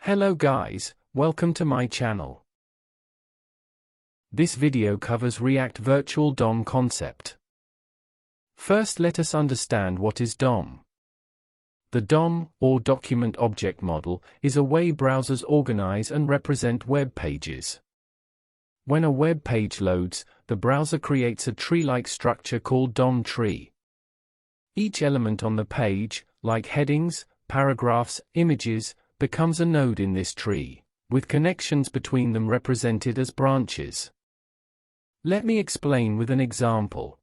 Hello guys, welcome to my channel. This video covers React Virtual DOM concept. First, let us understand what is DOM. The DOM, or Document Object Model, is a way browsers organize and represent web pages. When a web page loads, the browser creates a tree-like structure called DOM tree. Each element on the page, like headings, paragraphs, images, becomes a node in this tree, with connections between them represented as branches. Let me explain with an example.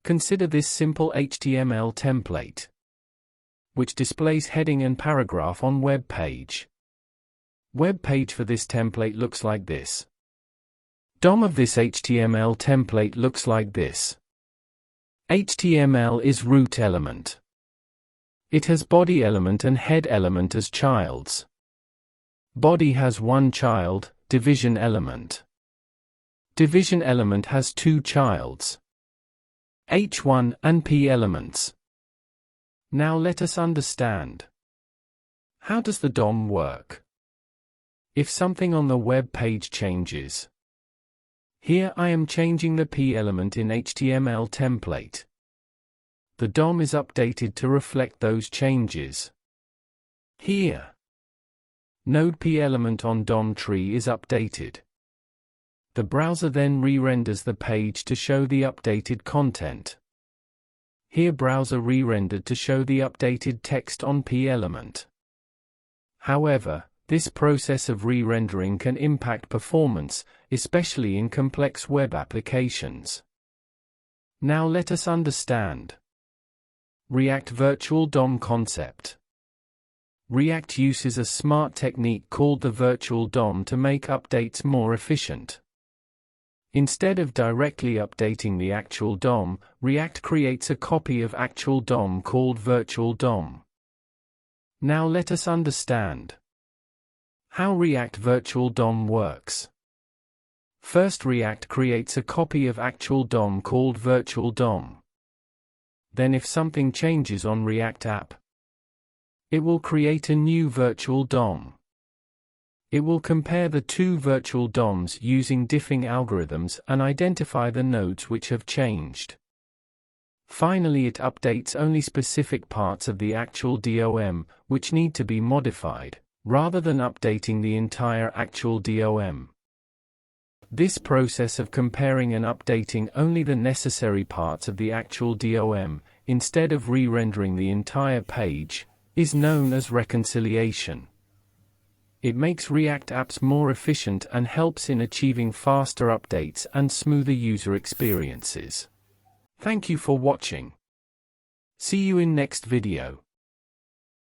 Consider this simple HTML template, which displays heading and paragraph on web page. Web page for this template looks like this. DOM of this HTML template looks like this. HTML is root element. It has body element and head element as childs. Body has one child, division element. Division element has two childs, H1 and P elements. Now let us understand. How does the DOM work? If something on the web page changes. Here I am changing the P element in HTML template. The DOM is updated to reflect those changes. Here, node P element on DOM tree is updated. The browser then re-renders the page to show the updated content. Here browser re-rendered to show the updated text on P element. However, this process of re-rendering can impact performance, especially in complex web applications. Now let us understand. React Virtual DOM concept. React uses a smart technique called the virtual DOM to make updates more efficient. Instead of directly updating the actual DOM, React creates a copy of actual DOM called virtual DOM. Now let us understand how React Virtual DOM works. First, React creates a copy of actual DOM called virtual DOM. Then if something changes on React app, it will create a new virtual DOM. It will compare the two virtual DOMs using diffing algorithms and identify the nodes which have changed. Finally, it updates only specific parts of the actual DOM, which need to be modified, rather than updating the entire actual DOM. This process of comparing and updating only the necessary parts of the actual DOM, instead of re-rendering the entire page, is known as reconciliation. It makes React apps more efficient and helps in achieving faster updates and smoother user experiences. Thank you for watching. See you in next video.